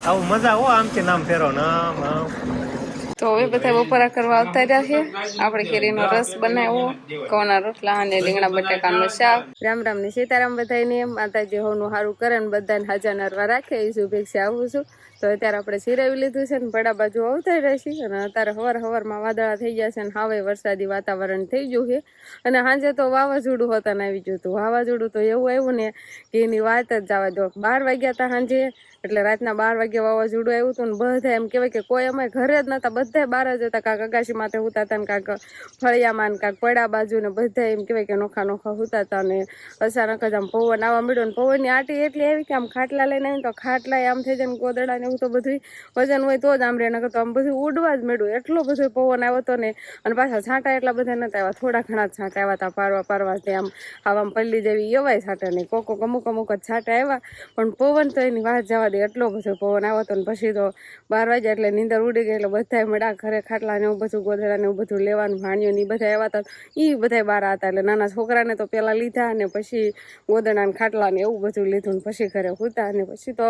આવું મજા હો આમ કે નામ ફેરો નામ તો હવે બધા બપોરા કરવા આવતા રહ્યા છે. આપણે કેરીનો રસ બનાવ્યો, ઘઉંના રોટલા અને રીંગણા બટાકાનું શાક. રામ રામ ને સીતારામ બધાને. માતાજી હોનું સારું કરે ને બધાને હાજર નરવા રાખે એ શુભેચ્છા આવું છું. તો અત્યારે આપણે સિરાવી લીધું છે ને પડા બાજુ આવતા રહેશે. અને અત્યારે હવારમાં વાદળા થઈ ગયા છે ને હવે વરસાદી વાતાવરણ થઈ ગયું છે. અને સાંજે તો વાવાઝોડું હોતા ને આવી ગયું હતું. વાવાઝોડું તો એવું આવ્યું ને કે એની વાત જ જવા દો. 12 વાગ્યા હતા સાંજે, એટલે રાતના 12 વાગે વાવાઝોડું આવ્યું હતું ને બધા એમ કહેવાય કે કોઈ અમે ઘરે જ નતા, બધા બહાર જ હતા. કાંક અગાશી માથે હુતા હતા ને કાંક ફળિયામાં ને કાંક પડા બાજુ ને બધા એમ કહેવાય કે નોખા નોખા હુતા હતા. ને અચાનક જ આમ પવન આવવા મળ્યો ને પવનની આટી એટલી આવી કે આમ ખાટલા લઈને આવીને તો ખાટલા આમ થઈ જાય ને ગોદડા ને એવું તો બધું વજન હોય તો જ આમ રે, નકર તો આમ બધું ઉડવા જ મળ્યું. એટલો બધો પવન આવ્યો હતો ને. અને પાછા છાંટા એટલા બધા નતા આવ્યા, થોડા ઘણા જ છાંટા આવ્યા હતા. પારવા આમ આમ પલ્લી જેવી એવાય છાંટા નહીં, કોક અમુક જ છાંટા આવ્યા. પણ પવન તો એની વાત જવા દે, એટલો બધો પવન આવ્યો હતો. ને પછી તો 12 વાગ્યા એટલે નીંદર ઉડી ગઈ. એટલે બધા મળ્યા ઘરે ખાટલા ને એવું બધું ગોદડા ને એવું બધું લેવાનું, ભાણિયો ને બધા આવ્યા હતા. એ બધા બહાર હતા. એટલે નાના છોકરાને તો પેલા લીધા અને પછી ગોદડા ને ખાટલા ને એવું બધું લીધું ને પછી ઘરે હુતા. અને પછી તો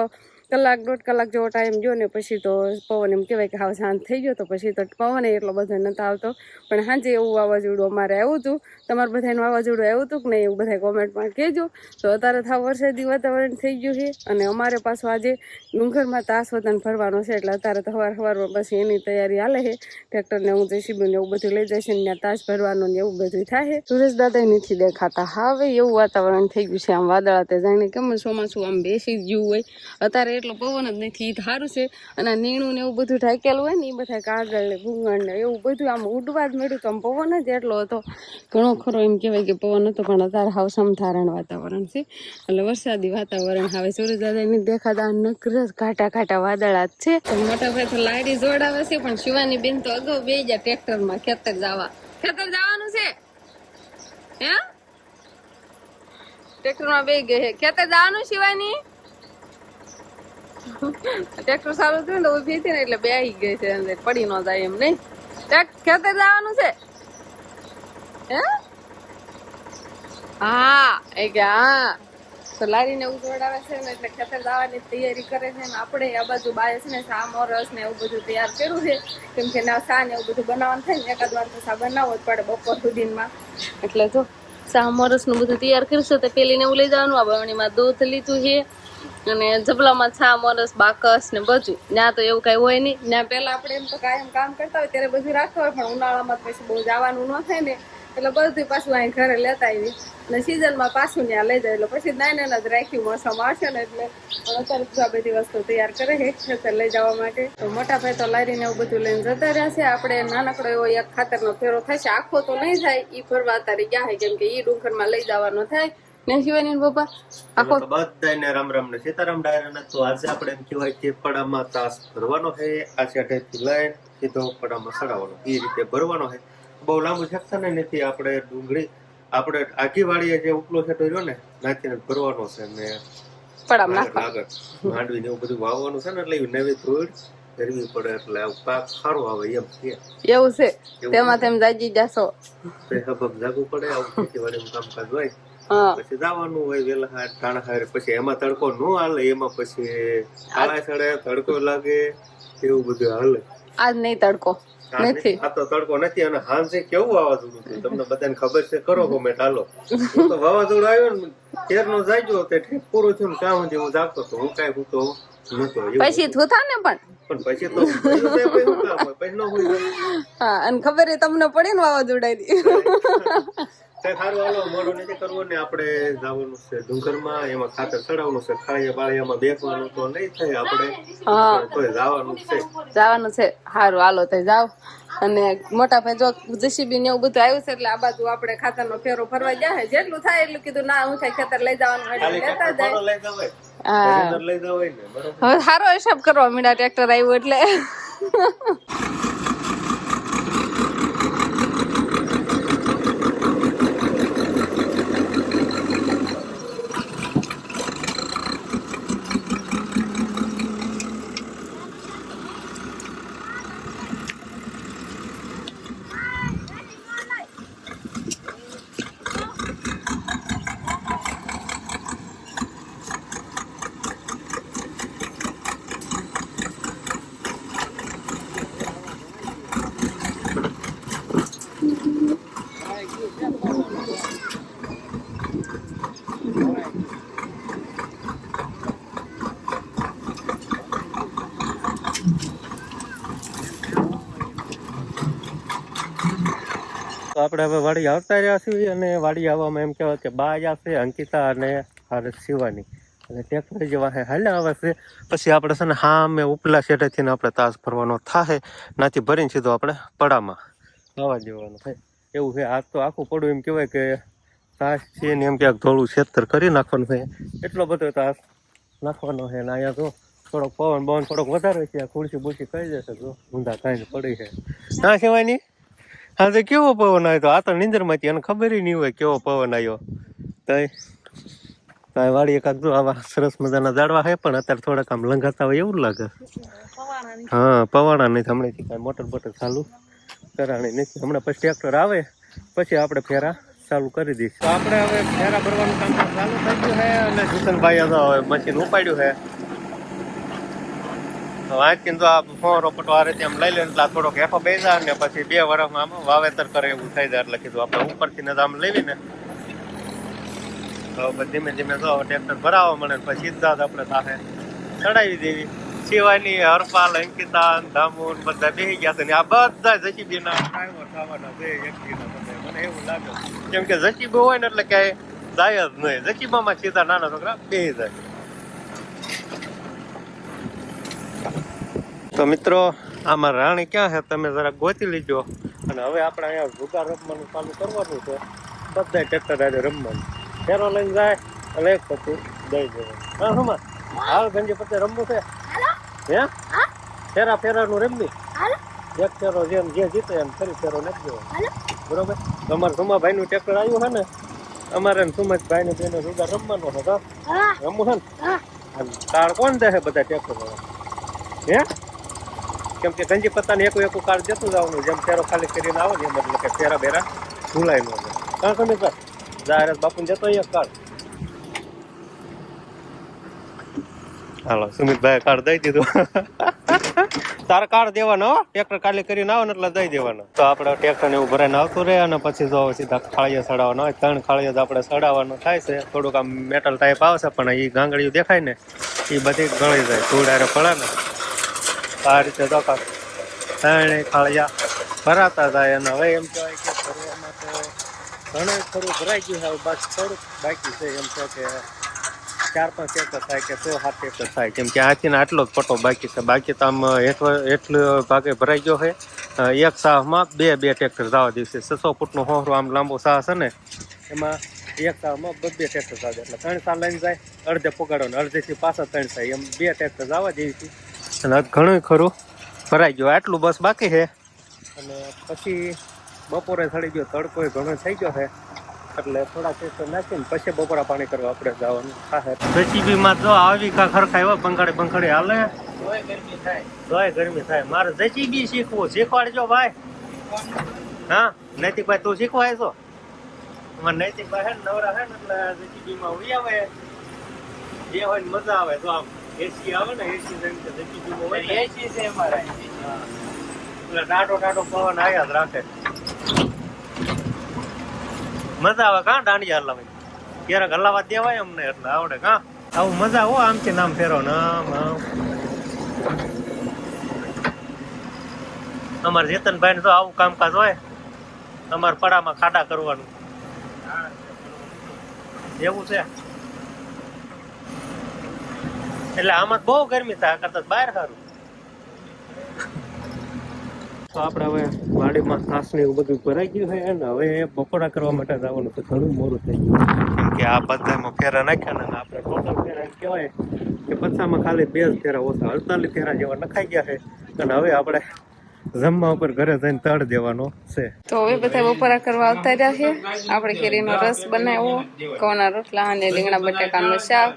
કલાક 1.5 કલાક જેવો ટાઈમ ગયો ને પછી તો પવન એમ કહેવાય કે હાવ શાંત થઈ ગયો. તો પછી તો પવન એટલો બધો નતો આવતો. પણ સાંજે એવું વાવાઝોડું અમારે આવ્યું હતું. તમારે બધાનું વાવાઝોડું આવ્યું હતું કે નહીં એવું બધા કોમેન્ટમાં કહેજો. તો અત્યારે થાવ વરસાદી વાતાવરણ થઈ ગયું છે. અને અમારે પાછું આજે ડુંગરમાં તાસ વતન ફરવાનો છે. એટલે અત્યારે તો સવારમાં બસ એની તૈયારી હાલે છે. ટ્રેક્ટરને હું જેસીબી ને એવું બધું લઈ જશે ને ત્યાં તાસ ભરવાનું ને એવું બધું થાય. સુરેશ દાદા નથી દેખાતા. હવે એવું વાતાવરણ થઈ ગયું છે. આમ વાદળા તે જાણે કેમ ચોમાસું આમ બેસી ગયું હોય. અત્યારે એટલો પવન જ નથી, એ સારું છે. અને નીણું ને એવું બધું ઢાંકેલું હોય ને એ બધા કાગળ ને ભૂંગળ ને એવું બધું આમ ઉડવા જ મળ્યું. તો આમ પવન જ એટલો હતો, ઘણો ખરો એમ કહેવાય કે પવન હતો. પણ અત્યારે હાવ સમધારણ વાતાવરણ છે. એટલે વરસાદી વાતાવરણ. હવે સુરેશ દાદા ની દેખાતા નકર ઘાટા વાદળા જ છે. મોટા ભાઈ તો લાડી જોડાવે છે. પણ શિવાની બેન તો અગાઉ બે ગયા ટ્રેક્ટરમાં ખેતર જવાનું છે. હે ટ્રેક્ટરમાં બે ગઈ છે. ખેતર જવાનું શિવાની. ટ્રેક્ટર સારું થયું ને ઉભી હતી ને એટલે બે આવી ગઈ છે. અંદર પડી ન જાય એમ નહીં. ખેતર જવાનું છે. હે હા એ કે હા. તો લારીને એવું જોડાવે છે ને એટલે ખેતર જવાની તૈયારી કરે છે. ને આપણે આ બાજુ બાય છે ને સા મોરસ ને એવું બધું તૈયાર કર્યું છે. કેમ કે સા ને એવું બધું બનાવવાનું થાય ને એકાદ વાર તો સા બનાવવો જ પડે બપોર સુધીમાં. એટલે જો સા મોરસ નું બધું તૈયાર કરશે તો પેલીને એવું લઈ જવાનું. આ બરણીમાં દૂધ લીધું છે. અને જબલામાં છા મોરસ બાકસ ને બધું. ત્યાં તો એવું કઈ હોય નહીં. ત્યાં પેલા આપણે એમ તો કાયમ કામ કરતા હોય ત્યારે બધું રાખતા હોય. પણ ઉનાળામાં પછી બહુ જવાનું ન થાય ને એટલે બધું પાછું અહીં ઘરે લેતા આવી. અને સિઝનમાં પાછું ત્યાં લઈ જાય. એટલે પછી નાના જ રાખ્યું મોસમ આવશે ને એટલે. પણ અત્યારે આ બધી વસ્તુ તૈયાર કરે છે ખેતર લઈ જવા માટે. તો મોટા ભાઈ તો લારીને એવું બધું લઈને જતા રહ્યા છે. આપણે નાનકડો એવો એક ખાતરનો ફેરો થશે. આખો તો નહીં થાય, ઈ ફરવા અત્યારે ગયા છે. કેમ કે ઈ ડુંગરમાં લઈ જવાનો થાય ને શિવાની પપ્પા આખો બધાને રામ રામ ને સીતારામ ડાયરા. તો આજે આપણે એમ કહેવાય કે પડામાં તાસ ભરવાનો છે. આ સેટેથી લઈને સીધો પડામાં સડાવવાનો એ રીતે ભરવાનો છે. બહુ લાંબુ સેક્શન નથી. આપણે ડુંગળી આપણે આખી વાડીએ જે ઉપલો સેટો રહ્યો ને નાખીને ભરવાનો છે. ને આગળ માંડવી ને એવું બધું વાવવાનું છે ને એટલે નવી ધૂળ કરવી પડે એટલે પાક સારો આવે એમ છે. એવું છે. તેમાં તેમ જાગી જશો જાગવું પડે. આવું ખેતીવાડીનું કામકાજ હોય પછી જવાનું હોય વેલા ટાણા હારે. પછી એમાં તડકો ન હાલે, એમાં પછી કાળા ચડે, તડકો લાગે, એવું બધું હાલે. આજ નહીં તડકો નથી. આ તો તડકો નથી. અને હાંજે કેવું વાવાઝોડું હતું તમને બધાને ખબર છે. કરો કોમેન્ટ હાલો. તો વાવાઝોડું આવ્યો ને તેર નો જાગ્યો તે પૂરું થયું ને કામ હું જાગતો હતો. હું કઈ તો નતો. પછી થતા ને પણ પછી તો પછી ન હોય. હા અને ખબર તમને પડી ને વાવાઝોડાની. સારું હાલો, મોડું નથી કરવું ને આપણે જવાનું છે ડુંગરમાં. એમાં ખાતર ચડાવવાનું છે. ખાળિયા બાળિયામાં બેસવાનું તો નહીં થાય આપણે. તો જવાનું છે. સારું હાલો તો જાવ. અને મોટા ભાઈ જો જેસીબી ને એવું બધું આવ્યું છે એટલે આ બાજુ આપણે ખાતરનો ફેરો ફરવા ગયા. જેટલું થાય એટલું કીધું ના હું થાય ખેતર લઈ જવાનું લેતા જાય. હવે સારો હિસાબ કરવા મીડા ટ્રેક્ટર આવ્યું એટલે. આપણે હવે વાડી આવતા રહ્યા છીએ અને વાડી આવવામાં એમ કહેવાય કે બા છે અંકિતા અને હારે શિવાની અને ટ્રેક્ટર જેવા હાલ્યા આવે છે. પછી આપણે છે ને હા અમે ઉપલા શેઠેથી આપણે તાસ ભરવાનો થાય નાથી ભરીને સીધો આપણે પડામાં આવવા જવાનું થાય એવું છે. આજ તો આખું પડું એમ કહેવાય કે તાસ છે ને એમ ક્યાંક થોડું છેતર કરી નાખવાનું છે. એટલો બધો તાસ નાખવાનો છે ને અહીંયા તો થોડોક પવન બવન થોડોક વધારે છે. ખુરશી બુરશી કહી દેશે તો ઊંધા ખાઈને પડી છે. ના કહેવાની આજે કેવો પવન આવ્યો તો આ તો નીંદરમાંથી એને ખબર નહીં હોય કેવો પવન આવ્યો. તો વાડી એકાદ જો આવા સરસ મજાના ઝાડવા છે પણ અત્યારે થોડાક આમ લંઘાતા હોય એવું લાગે. હા પવાણા નહીં હમણાંથી કાંઈ મોટર બોટર ચાલુ કરાણી નથી. હમણાં પછી ટ્રેક્ટર આવે પછી આપણે ફેરા ચાલુ કરી દઈશું. તો આપણે હવે ફેરા ભરવાનું કામ ચાલુ થઈ ગયું છે અને જીતનભાઈ હવે મશીન ઉપાડ્યું છે. વાંચીને તો આ ફોરો પટો આ રીતે આમ લઈ લે એટલે થોડોક હેઠો બેસા ને પછી 2 વર્ષમાં આમ વાવેતર કરે એવું થઈ જાય. એટલે કીધું આપણે ઉપરથી ને આમ લેવી ને હવે ધીમે ધીમે તો ટ્રેક્ટર ભરાવા મળે ને પછી સીધા જ આપણે સાથે ચડાવી દેવી. શિવાની હરપાલ અંકિતા ધામુ બધા બેસી ગયા છે ને આ બધા જસીબીના ડ્રાઈવર થવાના છે એકબીના બધા. મને એવું લાગે કેમ કે જસીબો હોય ને એટલે ક્યાંય જાય જ નહીં. જસીબામાં સીધા નાના છોકરા બેસી જાય. તો મિત્રો આમાં રાણી ક્યાં છે તમે જરા ગોતી લીજો. અને હવે આપણે અહીંયા જુગાર રમવાનું ચાલુ કરવાનું છે. બધા ટ્રેક્ટર આજે રમવાનું ફેરો લઈને જાય એટલે એક પછી દઈ દેવાનું. હા હમા હાલ ગંજી પછી રમવું છે હે ફેરા ફેરાનું રમવી. એક ફેરો જેમ જે જીતે એમ ફરી ફેરો નથી દેવાનો બરોબર. તમારે સુમાભાઈ નું ટ્રેક્ટર આવ્યું છે ને અમારે સુમતભાઈ નું બેનો જુગાર રમવાનો છે. રમવું છે ને કાર્ડ કોણ દે છે બધા ટ્રેક્ટર વાળા હે કેમ કે ગંજી પત્તાને એકું કાર્ડ જતું જવાનું. જેમ ફેરો ખાલી કરીને આવે ને એમ એટલે કે ફેરા બેરા ભૂલાય ન જાય. કાં તમે સર જાહેરાત બાપુ જતો એક કાર્ડ હાલો સુમિતભાઈ કાર્ડ દઈ દીધું. તારે કાર્ડ દેવાનો ટ્રેક્ટર ખાલી કરીને આવે ને એટલે દઈ દેવાનો. તો આપણે ટ્રેક્ટર ને એવું ભરાઈને આવતું રહે અને પછી જો સીધા ખાળિયા ચડાવવાનો હોય. 3 ખાળિયા જ આપણે ચડાવવાનું થાય છે. થોડુંક આમ મેટલ ટાઈપ આવશે પણ એ ગાંગડીયું દેખાય ને એ બધી ગળી જાય ધૂળ પડે ને આ રીતે દોખા 3 ખાળિયા ભરાતા જાય. અને હવે એમ કહેવાય કે ભરવામાં તો ઘણું ખરું ભરાઈ ગયું છે. બસ થોડુંક બાકી છે. એમ છે કે 4-5 એકર થાય કે 6-7 એકર થાય કેમ કે આથી આટલો જ પટ્ટો બાકી છે. બાકી તો આમ એટલો ભાગે ભરાઈ ગયો છે. એક સાહમાં 2 ટ્રેક્ટર જવા દિવસે 600 ફૂટનો હોહરો આમ લાંબો સાહ છે ને એમાં એક સાહમાં 2 ટ્રેક્ટર જાય એટલે 3 સાહ લઈને જાય. અડધે પગાડો ને અડધેથી પાછા 3 થાય એમ 2 ટ્રેક્ટર જવા જેવી છે. અને ઘણું ખરું ભરાઈ ગયું આટલું બસ બાકી છે. અને પછી બપોરે થડી ગયો તડકો ઘણો થઈ ગયો છે એટલે થોડા ટ્રેક્ટર નાખીને પછી બપોરા પાણી કરવા આપણે જવાનું થાય. જેસીબીમાં જો આવી કા ખરખાય બંખડે હાલે તોય ગરમી થાય. મારે જેસીબી શીખવાડજો ભાઈ. હા નૈતિકભાઈ તું શીખવાય છો? અમારે નૈતિકભાઈ હે ને નવરા હે ને એટલે જેસીબીમાં ઉઈ આવે જે હોય ને મજા આવે. તો આમ એસી આવે ને એસી જેસીબીમાં હોય એસી છે અમારે એટલે ટાટો પવન આવ્યા જ રાખે. મજા આવે કાં દાંડિયા હલાવી ક્યારેક હલાવા દેવાય અમને એટલે આવડે કાં આવું મજા હો આમથી નામ ફેરો નામ અમારે જેતનભાઈ ને તો આવું કામકાજ હોય. અમારે પડામાં ખાડા કરવાનું એવું છે એટલે આમાં બહુ ગરમી થાય કરતા બહાર સારું. તો આપણે હવે વાડીમાં ઘાસ ને એવું બધું ભરાઈ ગયું છે ને હવે બપોરા કરવા માટે જવાનું તો ઘણું મોડું થઈ ગયું કેમ કે આ બધામાં ફેરા નાખ્યા ને આપણે ટોટલ ફેરા એમ કહેવાય કે પચામાં ખાલી 2 જ ફેરા ઓછા 48 ફેરા જેવા નખાઈ ગયા છે. અને હવે આપણે જમવા ઉપર ઘરે જઈને તળ દેવાનો છે. તો હવે બધા બપોરા કરવા આવતા રહ્યા છે. આપણે કેરીનો રસ બનાવ્યો, ઘઉંના રોટલા અને રીંગણા બટાકાનું શાક.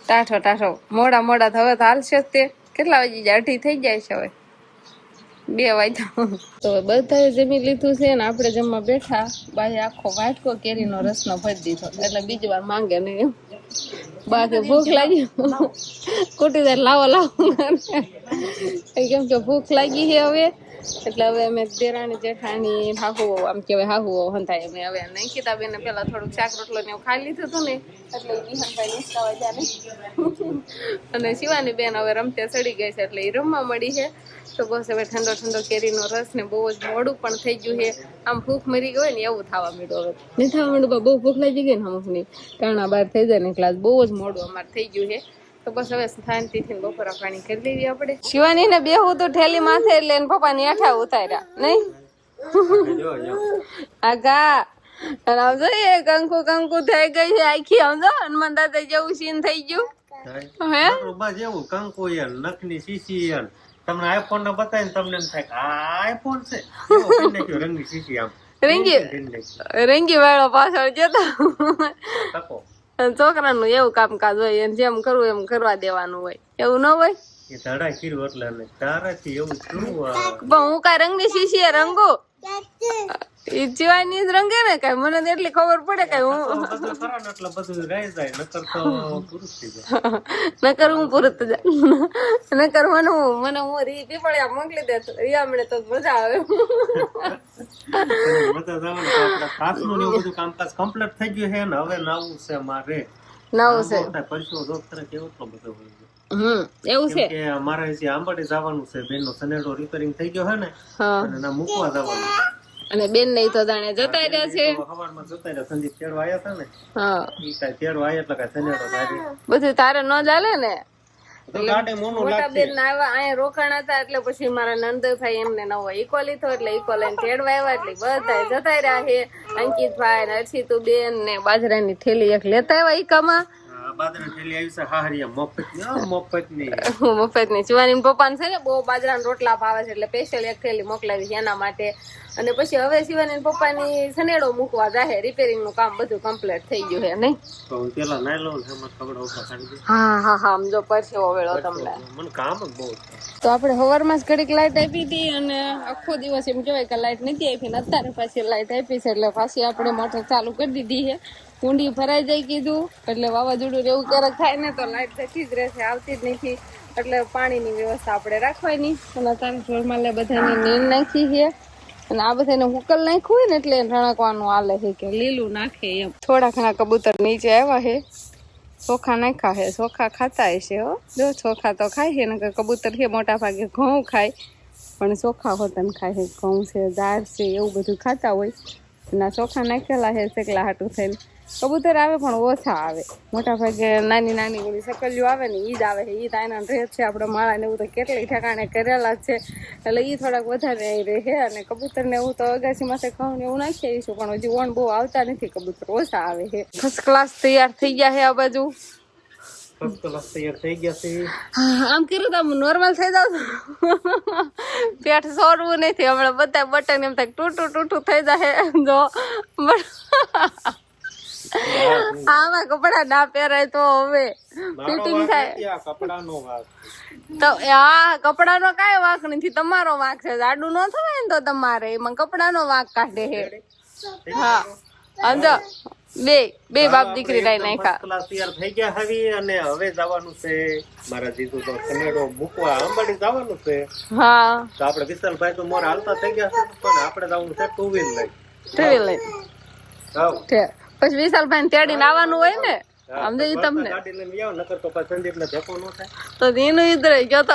ટાઢો મોડા હવે તો હાલશે તે કેટલા વાગી જાય 2 થઈ જાય છે. હવે 2 વાગ્યા તો બધાએ જમી લીધું છે ને આપણે જમવા બેઠા. બાએ આખો વાટકો કેરીનો રસનો ભરી દીધો એટલે બીજી વાર માંગે નહીં. બાકી ભૂખ લાગી કુટી લાવો કેમ કે ભૂખ લાગી છે હવે એટલે હવે અમે દેરાણી જેઠાણી હાહુ આમ કહેવાય હાહુ હંધાય અમે હવે અંકિતા બેન પેલા થોડુંક શાક રોટલો ને એવું ખાઈ લીધું હતું ને એટલે વિહાનભાઈ નિષ્ઠાવા ગયા ને અને શિવાની બેન હવે રમતે ચડી ગઈ છે એટલે એ રમવા મળી છે. તો બસ હવે ઠંડો ઠંડો કેરીનો રસ ને બહુ જ મોડું પણ થઈ ગયું છે. આમ ભૂખ મરી ગઈ હોય ને એવું થવા માંડ્યું હવે નહીં થવા માંડ્યું બહુ ભૂખ લાગી ગઈ ને અમુકની કારણા બહાર થઈ જાય ને ક્લાસ બહુ જ મોડું અમારે થઈ ગયું છે. તો બસ હવે શાંતિથી બપોરા પાણી કરી લેવી આપણે. શિવાની ને બેહું તો ઠેલી માથે એટલે એને પપ્પા ની હેઠા ઉતાર્યા નહીં આગા અને આમ જોઈએ કંકુ કંકુ થઈ ગઈ છે આખી આમ જો હનુમાન દાદા જેવું સીન થઈ ગયું હે જેવું કંકુ નખની શીશી તમને આઈફોન ને બતાવીને તમને એમ થાય કે આ આઈફોન છે રંગની શીશી આમ રંગી વાળો પાછળ જતો છોકરાનું એવું કામકાજ હોય એને જેમ કરવું એમ કરવા દેવાનું હોય એવું ન હોય એ ધડા કીધું એટલે તારાથી એવું કરવું પણ હું કઈ રંગની શીશી રંગુ ઈ જીવાની જ રંગે ને કઈ મને તો એટલી ખબર પડે કઈ હું એટલે બધું રહી જાય નકર તો પૂરું થઈ જાય નકર હું પૂરું થઈ જાય નકર મને હું રી પીપળિયા મોકલી દે રિયા મળે તો મજા આવે કાચનું એવું બધું કામકાજ કમ્પ્લીટ થઈ ગયું છે ને હવે નવું છે મારે નવું છે પરસો ડોક્ટર કેવો બધો હોય એવું છે કે અમારે જે આંબડી જવાનું છે બેન નો સનેડો રિપેરિંગ થઈ ગયો છે ને અને ના મૂકવા જવાનું છે અને બેન નહીં તો જાણે જતા રહ્યા છે સવારમાં જતા રહ્યા સંદીપ તેડવા આવ્યા હતા ને હા ઈ કાઈ તેડવા આવ્યા એટલે કાઈ સનેડો થાય બધું તારે ન ચાલે ને તો ગાડે મોનું મોટા લાગશે બેન આવ્યા અહીંયા રોકાણા હતા એટલે પછી મારા નંદભાઈ એમને નવો ઈકો લીધો એટલે ઈકો લઈને તેડવા આવ્યા એટલે બધા જતા રહ્યા છે અંકિતભાઈ ને અર્ષિતુ બેન ને બાજરાની થેલી એક લેતા આવ્યા ઈકામાં બાજરાની થેલી આવી છે હાહરિયા મફતની મફતની શિવાની પપ્પાને છે ને બહુ બાજરાના રોટલા ભાવે છે એટલે સ્પેશિયલ એક થેલી મોકલાવી છે એના માટે. અને પછી હવે શિવાની પપ્પાની સનેડો મૂકવા જાય રિપેરિંગ નું કામ બધું કમ્પ્લીટ થઈ ગયું છે નહીં તો હું પેલા નાઈ લઉં ને એમાં કપડા ઉપર કાઢી દઉં. હા આમ જો પરસેવો વેળો તમને મને કામ જ બહુ છે. તો આપણે સવારમાં જ ઘડીક લાઈટ આપી હતી અને આખો દિવસ એમ કહેવાય કે લાઈટ નથી આપી ને અત્યારે પાછી લાઈટ આપી છે એટલે પાછી આપણે મોટર ચાલુ કરી દીધી છે. ઊંડી ભરાઈ જાય કીધું એટલે વાવાઝોડું એવું ક્યારેક થાય ને તો લાઈટ જતી જ રહેશે આવતી જ નથી એટલે પાણીની વ્યવસ્થા આપણે રાખવાની. અને અત્યારે જોરમાં બધાને નીર નાખી છે અને આ બધાને હુકલ નાખ્યું હોય ને એટલે રણકવાનું હાલે છે કે લીલું નાખે એમ. થોડા ઘણા કબૂતર નીચે આવ્યા છે ચોખા નાખ્યા છે ચોખા ખાતા હશે હો જો ચોખા તો ખાય છે ને કબૂતર છે મોટા ભાગે ઘઉં ખાય પણ ચોખા હોતા ને ખાય છે ઘઉં છે દાળ છે એવું બધું ખાતા હોય ના ચોખા નાખેલા છે શેકલા હાટું થઈને. કબૂતર આવે પણ ઓછા આવે મોટા ભાગે નાની નાની ઓલી સકલીઓ આવે ને ઈ જ આવે છે ઈ તો આના રહે છે આપણે માળા ને એવું તો કેટલી ઠેકાણે કરેલા છે એટલે ઈ થોડાક વધારે અહીં રહે. અને કબૂતર ને એવું તો અગાસી માથે ઘઉં ને એવું નાખી આવીશું પણ હજી ઓણ બહુ આવતા નથી કબૂતર ઓછા આવે છે. ફર્સ્ટ ક્લાસ તૈયાર થઈ ગયા છે આ બાજુ આમ કર્યું તો નોર્મલ થઈ જાવ પેટ સોરવું નથી હમણાં બધા બટન એમ થાય ટૂટું થઈ જાય જો આમાં કપડા ના પહેરાય તો હવે ફિટિંગ થાય તો હા કપડાનો કાંઈ વાંક નથી તમારો વાંક છે જાડું ન થવાય ને તો તમારે એમાં કપડાનો વાંક કાઢે છે. હા સમજો બે બાપ દીકરી લઈ નાખ્યા તૈયાર થઈ ગયા હવે અને હવે જવાનું છે મારા જીજુ તો કનેડો મૂકવા આંબાડી જવાનું છે. હા તો આપણે વિશાલભાઈ તો મોર હાલતા થઈ ગયા છે પણ આપણે જવાનું છે ટુ વ્હીલ લઈ પછી વિશાલભાઈ ને તેડીને આવવાનું હોય ને સમજો તમને તો એનું ઈધર ગયો તો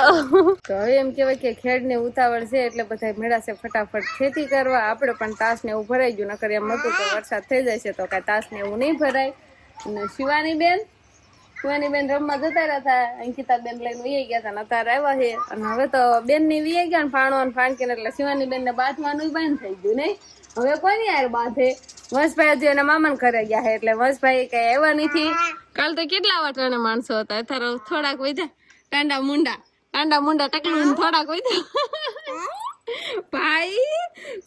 હવે એમ કેવાય કે ખેડ ને ઉતાવળ છે એટલે બધા મેળાશે ફટાફટ ખેતી કરવા. આપણે પણ તાસ ને એવું ભરાઈ ગયું નકર એમ હતું કે વરસાદ થઈ જાય છે તો કઈ તાસ ને એવું નહીં ભરાય. અને શિવાની બેન રમવા જતા રહ્યા અંકિતા બેન લઈને વી ગયા હતા અત્યારે આવ્યા છે. અને હવે તો બેન ની વી ગયા ને ફાણો ફાણકી એટલે શિવાની બેન ને બાંધવાનું બંધ થઈ ગયું નહીં હવે કોની યાર બાંધે. વંશભાઈ હજુ એના મામાને ઘરે ગયા છે એટલે વંશભાઈ કઈ આવ્યા નથી. કાલ તો કેટલા વાટવાના માણસો હતા અત્યારે થોડાક વધ્યા ટાંડા મુંડા ટકલું થોડાક વધ્યા ભાઈ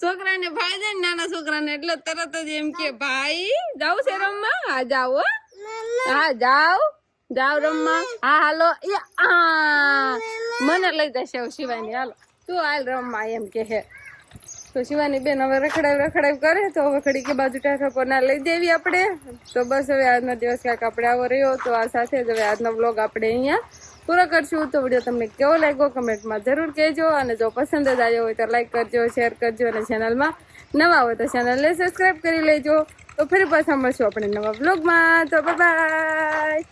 છોકરાને ભાઈ જાય ને નાના છોકરાને એટલે તરત જ એમ કે ભાઈ જાવ છે રમવા. હા જાવ હા જાવ રમવા. હા હાલો મને લઈ જશે શિવાની હાલો તું હાલ રમવા એમ કે હે. તો શિવાની બેન હવે રખડાવ કરે તો હવે ખડી કે બાજુ ટાઠા પર ના લઈ દેવી આપણે. તો બસ હવે આજનો દિવસ ક્યાંક આપણે આવો રહ્યો તો આ સાથે જ હવે આજનો બ્લોગ આપણે અહીંયા પૂરો કરશું. તો વિડીયો તમને કેવો લાગ્યો કમેન્ટમાં જરૂર કહેજો, અને જો પસંદ જ આવ્યો હોય તો લાઈક કરજો, શેર કરજો, અને ચેનલમાં નવા હોય તો ચેનલને સબસ્ક્રાઈબ કરી લેજો. તો ફરી પાછા મળશું આપણે નવા બ્લોગમાં. તો બાય.